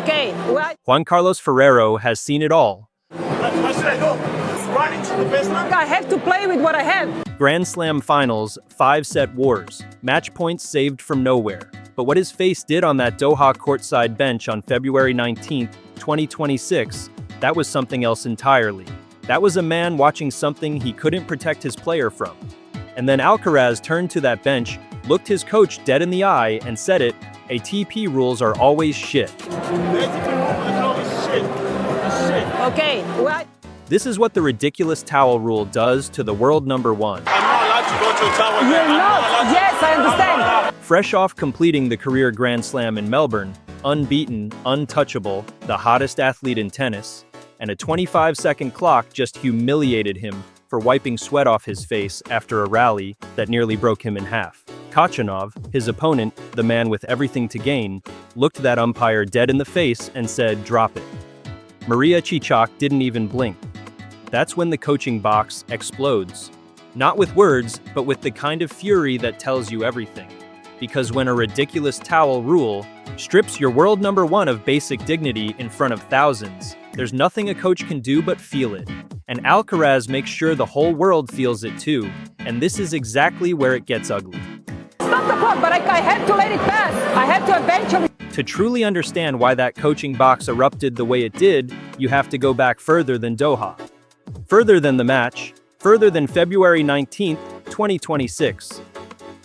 Okay, well, Juan Carlos Ferrero has seen it all. I have to play with what I have. Grand Slam finals, 5-set wars, match points saved from nowhere. But what his face did on that Doha courtside bench on February 19, 2026, that was something else entirely. That was a man watching something he couldn't protect his player from. And then Alcaraz turned to that bench, looked his coach dead in the eye, and said it, ATP rules are always shit. Okay, well, This is what the ridiculous towel rule does to the world number one. I'm not allowed to go to a towel. you're not. Yes, I understand. Fresh off completing the career Grand Slam in Melbourne, unbeaten, untouchable, the hottest athlete in tennis, and a 25-second clock just humiliated him for wiping sweat off his face after a rally that nearly broke him in half. Khachanov, his opponent, the man with everything to gain, looked that umpire dead in the face and said, "Drop it." Maria Cicak didn't even blink. That's when the coaching box explodes. Not with words, but with the kind of fury that tells you everything. Because when a ridiculous towel rule strips your world number one of basic dignity in front of thousands, there's nothing a coach can do but feel it. And Alcaraz makes sure the whole world feels it too, and this is exactly where it gets ugly. Stop the clock, but I had to let it pass. I had to eventually. To truly understand why that coaching box erupted the way it did, you have to go back further than Doha. Further than the match, further than February 19, 2026.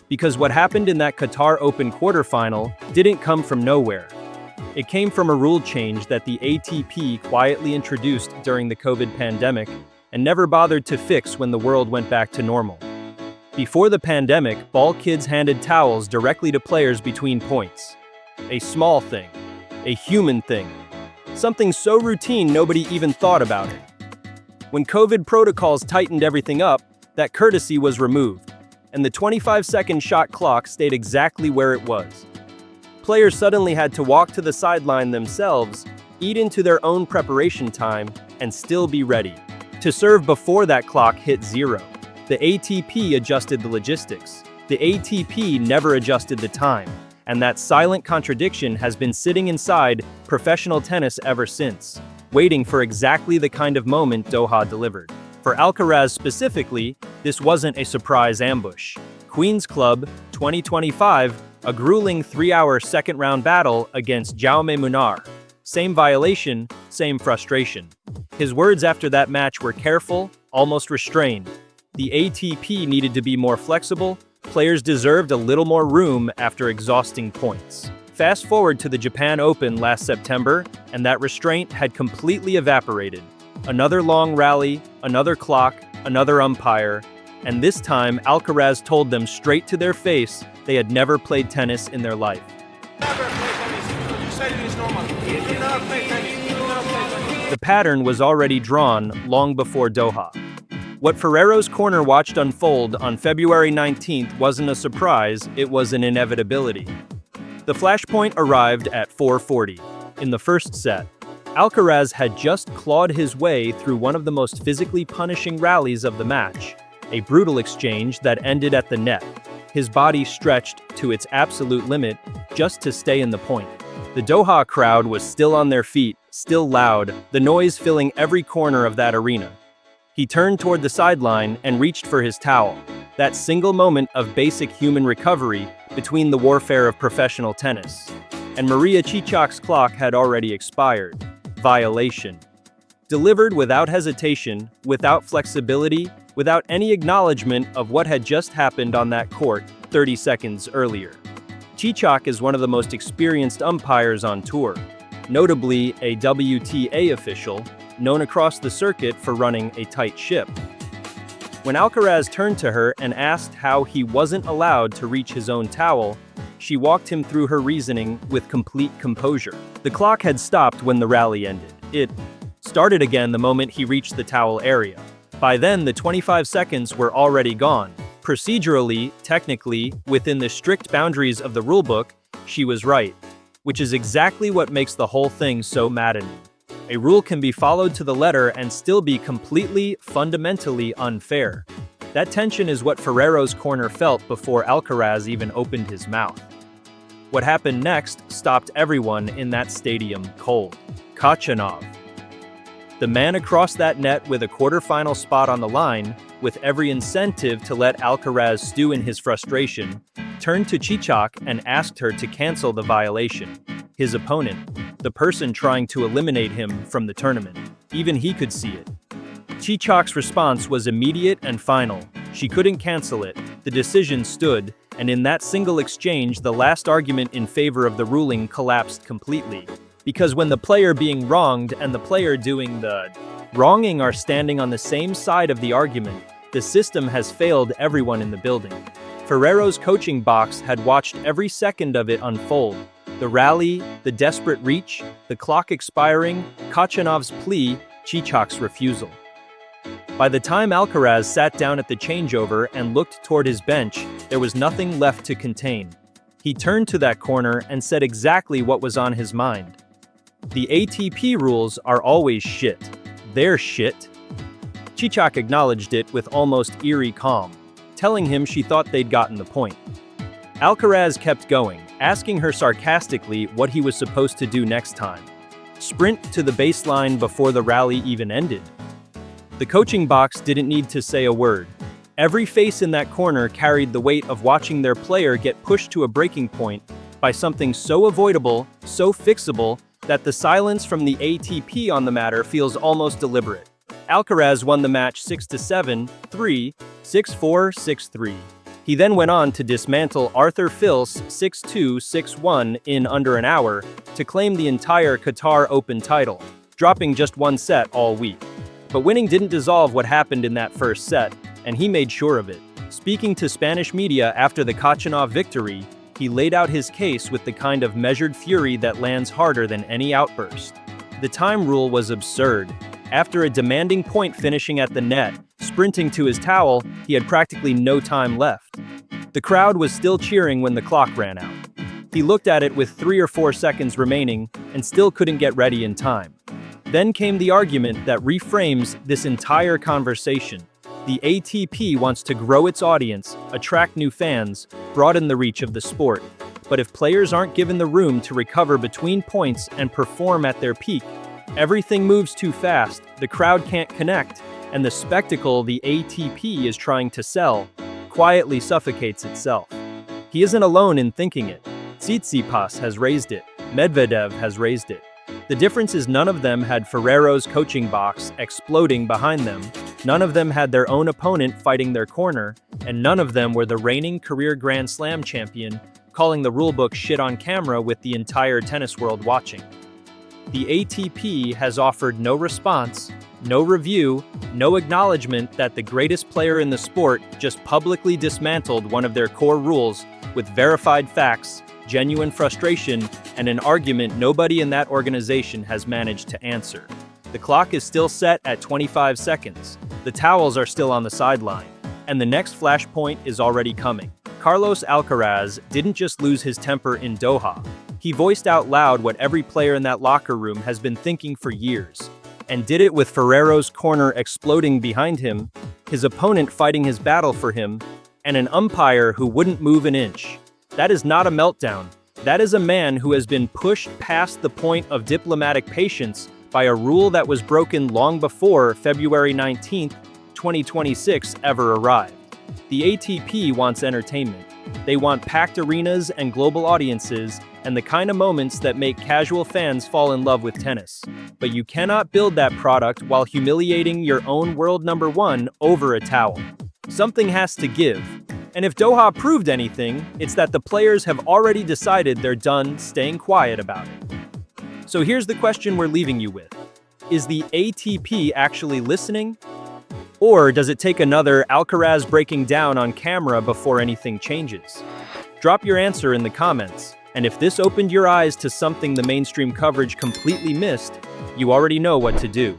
Because what happened in that Qatar Open quarterfinal didn't come from nowhere. It came from a rule change that the ATP quietly introduced during the COVID pandemic and never bothered to fix when the world went back to normal. Before the pandemic, ball kids handed towels directly to players between points. A small thing. A human thing. Something so routine nobody even thought about it. When COVID protocols tightened everything up, that courtesy was removed, and the 25-second shot clock stayed exactly where it was. Players suddenly had to walk to the sideline themselves, eat into their own preparation time, and still be ready to serve before that clock hit zero. The ATP adjusted the logistics. The ATP never adjusted the time, and that silent contradiction has been sitting inside professional tennis ever since, waiting for exactly the kind of moment Doha delivered. For Alcaraz specifically, this wasn't a surprise ambush. Queen's Club, 2025, a grueling 3-hour second-round battle against Jaume Munar. Same violation, same frustration. His words after that match were careful, almost restrained. The ATP needed to be more flexible, players deserved a little more room after exhausting points. Fast forward to the Japan Open last September, and that restraint had completely evaporated. Another long rally, another clock, another umpire, and this time Alcaraz told them straight to their face they had never played tennis in their life. The pattern was already drawn long before Doha. What Ferrero's corner watched unfold on February 19th wasn't a surprise, it was an inevitability. The flashpoint arrived at 4:40. In the first set, Alcaraz had just clawed his way through one of the most physically punishing rallies of the match, a brutal exchange that ended at the net. His body stretched to its absolute limit just to stay in the point. The Doha crowd was still on their feet, still loud, the noise filling every corner of that arena. He turned toward the sideline and reached for his towel, that single moment of basic human recovery between the warfare of professional tennis. And Maria Cicak's clock had already expired. Violation. Delivered without hesitation, without flexibility, without any acknowledgement of what had just happened on that court 30 seconds earlier. Cicak is one of the most experienced umpires on tour, notably a WTA official, known across the circuit for running a tight ship. When Alcaraz turned to her and asked how he wasn't allowed to reach his own towel, she walked him through her reasoning with complete composure. The clock had stopped when the rally ended. It started again the moment he reached the towel area. By then, the 25 seconds were already gone. Procedurally, technically, within the strict boundaries of the rulebook, she was right, which is exactly what makes the whole thing so maddening. A rule can be followed to the letter and still be completely, fundamentally unfair. That tension is what Ferrero's corner felt before Alcaraz even opened his mouth. What happened next stopped everyone in that stadium cold. Khachanov, the man across that net with a quarterfinal spot on the line, with every incentive to let Alcaraz stew in his frustration, turned to Cicak and asked her to cancel the violation. His opponent, the person trying to eliminate him from the tournament, even he could see it. Cicak's response was immediate and final. She couldn't cancel it. The decision stood, and in that single exchange, the last argument in favor of the ruling collapsed completely. Because when the player being wronged and the player doing the wronging are standing on the same side of the argument, the system has failed everyone in the building. Ferrero's coaching box had watched every second of it unfold. The rally, the desperate reach, the clock expiring, Khachanov's plea, Cicak's refusal. By the time Alcaraz sat down at the changeover and looked toward his bench, there was nothing left to contain. He turned to that corner and said exactly what was on his mind. The ATP rules are always shit. They're shit. Cicak acknowledged it with almost eerie calm, telling him she thought they'd gotten the point. Alcaraz kept going, asking her sarcastically what he was supposed to do next time. Sprint to the baseline before the rally even ended. The coaching box didn't need to say a word. Every face in that corner carried the weight of watching their player get pushed to a breaking point by something so avoidable, so fixable, that the silence from the ATP on the matter feels almost deliberate. Alcaraz won the match 6-7, 3, 6-4, 6-3. He then went on to dismantle Arthur Fils 6-2, 6-1 in under an hour to claim the entire Qatar Open title, dropping just one set all week. But winning didn't dissolve what happened in that first set, and he made sure of it. Speaking to Spanish media after the Khachanov victory, he laid out his case with the kind of measured fury that lands harder than any outburst. The time rule was absurd. After a demanding point finishing at the net, sprinting to his towel, he had practically no time left. The crowd was still cheering when the clock ran out. He looked at it with 3 or 4 seconds remaining and still couldn't get ready in time. Then came the argument that reframes this entire conversation. The ATP wants to grow its audience, attract new fans, broaden the reach of the sport. But if players aren't given the room to recover between points and perform at their peak, everything moves too fast, the crowd can't connect, and the spectacle the ATP is trying to sell quietly suffocates itself. He isn't alone in thinking it. Tsitsipas has raised it. Medvedev has raised it. The difference is none of them had Ferrero's coaching box exploding behind them, none of them had their own opponent fighting their corner, and none of them were the reigning career Grand Slam champion calling the rulebook shit on camera with the entire tennis world watching. The ATP has offered no response, no review, no acknowledgement that the greatest player in the sport just publicly dismantled one of their core rules with verified facts, genuine frustration, and an argument nobody in that organization has managed to answer. The clock is still set at 25 seconds. The towels are still on the sideline, and the next flashpoint is already coming. Carlos Alcaraz didn't just lose his temper in Doha. He voiced out loud what every player in that locker room has been thinking for years, and did it with Ferrero's corner exploding behind him, his opponent fighting his battle for him, and an umpire who wouldn't move an inch. That is not a meltdown. That is a man who has been pushed past the point of diplomatic patience by a rule that was broken long before February 19, 2026 ever arrived. The ATP wants entertainment. They want packed arenas and global audiences and the kind of moments that make casual fans fall in love with tennis. But you cannot build that product while humiliating your own world number one over a towel. Something has to give. And if Doha proved anything, it's that the players have already decided they're done staying quiet about it. So here's the question we're leaving you with. Is the ATP actually listening? Or does it take another Alcaraz breaking down on camera before anything changes? Drop your answer in the comments. And if this opened your eyes to something the mainstream coverage completely missed, you already know what to do.